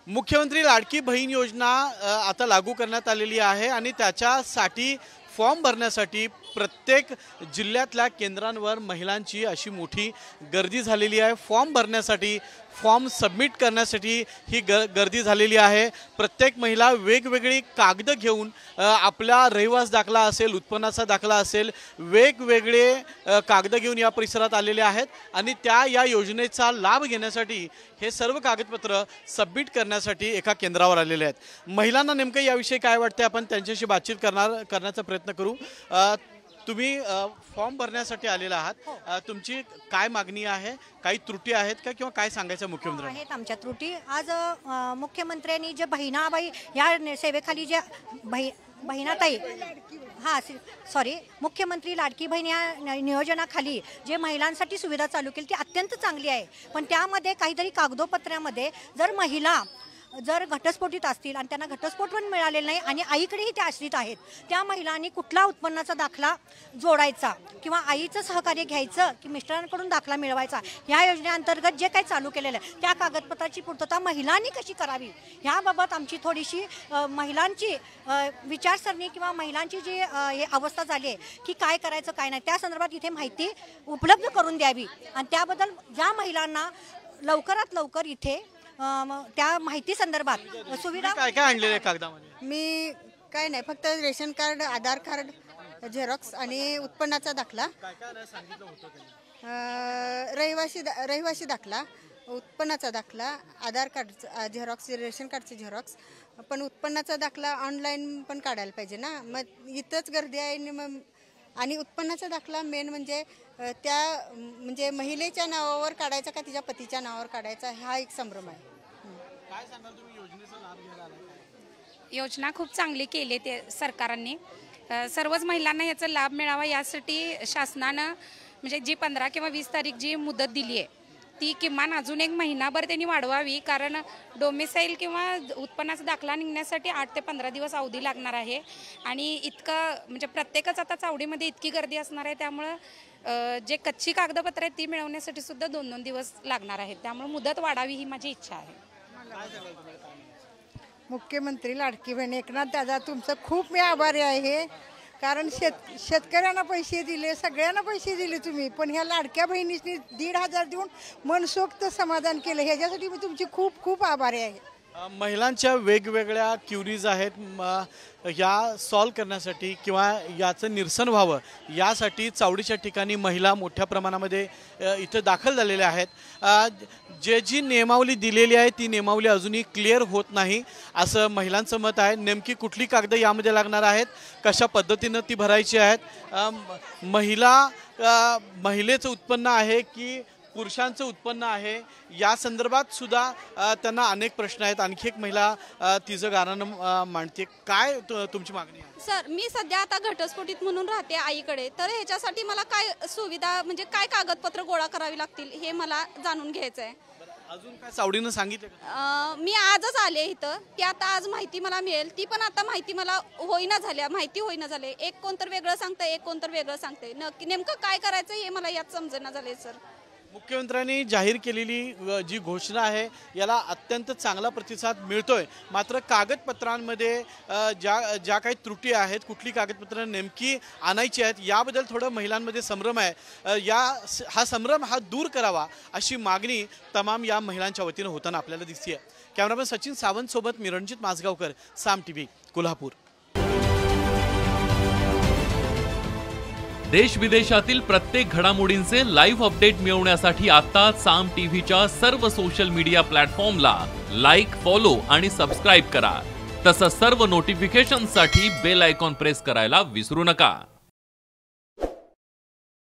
मुख्यमंत्री लाडकी बहीण योजना आता लागू करण्यात आलेली आहे आणि त्याच्यासाठी फॉर्म भरण्यासाठी प्रत्येक जिल्ह्यातल्या केंद्रांवर महिलांची अशी मोठी गर्दी झालेली आहे। फॉर्म भरण्यासाठी फॉर्म सबमिट करण्यासाठी ही गर्दी झालेली आहे। प्रत्येक महिला वेगवेगळी कागद घेऊन आपला रहिवास दाखला असेल, उत्पन्नाचा दाखला असेल, वेगवेगळे कागद घेऊन या परिसरात आलेले आहेत आणि त्या या योजनेचा लाभ घेण्यासाठी हे सर्व कागदपत्र सबमिट करण्यासाठी एका केंद्रावर आलेले आहेत। महिलांना नेमकं याविषयी काय वाटते आपण त्यांच्याशी बातचीत करण्याचा प्रयत्न करू। तुम्ही फॉर्म भरण्यासाठी आलेला आहात, तुमची काय मागणी आहे, काही त्रुटी आहेत का किंवा काय सांगायचं मुख्यमंत्र्यांना? आहेत आमच्या त्रुटी। आज मुख्यमंत्र्यांनी जे बहिणाबाई या सेवेखाली जे बहिणाताई मुख्यमंत्री लाडकी बहीण या नियोजनाखाली जे महिलांसाठी सुविधा चालू केली ती अत्यंत चांगली आहे। पण त्यामध्ये काहीतरी कागदोपत्रामध्ये जर घटस्फोटित असतील आणि त्यांना घटस्फोट पण मिळालेला नाही आणि आईकडेही ते आश्रित आहेत, त्या महिलांनी कुठला उत्पन्नाचा दाखला जोडायचा किंवा आईचं सहकार्य घ्यायचं की मिस्टरांकडून दाखला मिळवायचा, ह्या योजनेअंतर्गत जे काही चालू केलेलं आहे त्या कागदपत्राची पूर्तता महिलांनी कशी करावी ह्याबाबत आमची थोडीशी महिलांची विचारसरणी किंवा महिलांची जी अवस्था झाली आहे की काय करायचं काय नाही त्या संदर्भात इथे माहिती उपलब्ध करून द्यावी आणि त्याबद्दल ज्या महिलांना लवकरात लवकर इथे त्या माहिती संदर्भात सुविधा काय काय आणलेले कागदामध्ये? मी काय नाही, फक्त रेशन कार्ड, आधार कार्ड, झेरॉक्स आणि उत्पन्नाचा दाखला, रहिवासी दाखला, उत्पन्नाचा दाखला, आधार कार्ड झेरॉक्स, रेशन कार्डचे झेरॉक्स, पण उत्पन्नाचा दाखला ऑनलाईन पण काढायला पाहिजे ना, मग इथंच गर्दी आहे। आणि उत्पन्नाचा दाखला मेन म्हणजे म्हणजे महिलेच्या नावावर काढायचा का तिच्या पतीच्या नावावर काढायचा हा एक संभ्रम आहे। काय सांगाल तुम्ही योजनेचा लाभ घ्यायला आलाय? योजना खूप चांगली केली ते सरकारने, सर्वच महिलांना याचा लाभ मिळावा यासाठी शासनानं म्हणजे जी 15 किंवा 20 तारीख जी मुदत दिली आहे ती किमान अजून एक महिनाभर त्यांनी वाढवावी, कारण डोमिसाईल किंवा उत्पन्नाचा दाखला निघण्यासाठी 8 ते 15 दिवस अवधी लागणार आहे आणि इतकं म्हणजे प्रत्येकच आता चावडीमध्ये इतकी गर्दी असणार आहे, त्यामुळं जे कच्ची कागदपत्र आहेत ती मिळवण्यासाठी सुद्धा 2-2 दिवस लागणार आहेत, त्यामुळे मुदत वाढावी ही माझी इच्छा आहे। मुख्यमंत्री लाडकी बहीण एकनाथ दादा तुमचं खूप मी आभारी आहे, कारण शेतकऱ्यांना पैसे दिले, सगळ्यांना पैसे दिले तुम्ही, पण ह्या लाडक्या बहिणींनी 1,500 देऊन मनसोक्त समाधान केलं, ह्याच्यासाठी मी तुमची खूप खूप आभारी आहे। महिलांच्या वेगवेगळ्या क्युरीज आहेत, या सॉल्व करण्यासाठी किंवा याचं निरसन व्हावं यासाठी चावडीच्या ठिकाणी महिला मोठ्या प्रमाणामध्ये इथं दाखल झालेल्या आहेत। जी नियमावली दिलेली आहे ती नियमावली अजूनही क्लिअर होत नाही असं महिलांचं मत आहे। नेमकी कुठली कागद यामध्ये लागणार आहेत, कशा पद्धतीनं ती भरायची आहेत, महिलेचं उत्पन्न आहे की पुरुषांचं उत्पन्न आहे या संदर्भात सुद्धा त्यांना अनेक प्रश्न आहेत। आणखी एक महिला तिचं गाणं मांडते, काय तुमची मागणी आहे? सर, मी सध्या आता घटस्फोटित म्हणून राहते आईकडे, तर ह्याच्यासाठी मला काय सुविधा म्हणजे काय कागदपत्र गोळा करावी लागतील हे मला जाणून घ्यायचं आहे। अजून काय चावडीनं सांगितलं? मी आजच आले इथं, ती आता आज माहिती मला मिळेल, ती पण आता माहिती मला माहिती होईना झाले, एक कोणतर वेगळं सांगतंय, एक कोणतर वेगळं सांगतंय, नेमकं काय करायचं हे मला यात समजेना झाले सर। मुख्यमंत्र्यांनी जाहीर केलेली जी घोषणा आहे याला अत्यंत चांगला प्रतिसाद मिळतोय, मात्र कागदपत्रांमध्ये ज्या काही त्रुटी आहेत, कुठली कागदपत्र नेमकी आणायची आहेत याबद्दल थोडं महिलांमध्ये संभ्रम आहे। हा संभ्रम दूर करावा अशी मागणी तमाम या महिलांच्या वतीनं होताना आपल्याला दिसते आहे। कॅमेरामॅन सचिन सावंत सोबत मी रणजित माजगावकर, साम टीव्ही, कोल्हापूर। देश विदेशातील प्रत्येक घडामोडींचे लाईव्ह अपडेट मिळवण्यासाठी आता साम टीव्हीच्या सर्व सोशल मीडिया प्लॅटफॉर्मला लाईक, फॉलो आणि सबस्क्राईब करा। तसंच सर्व नोटिफिकेशनसाठी बेल आयकॉन प्रेस करायला विसरू नका।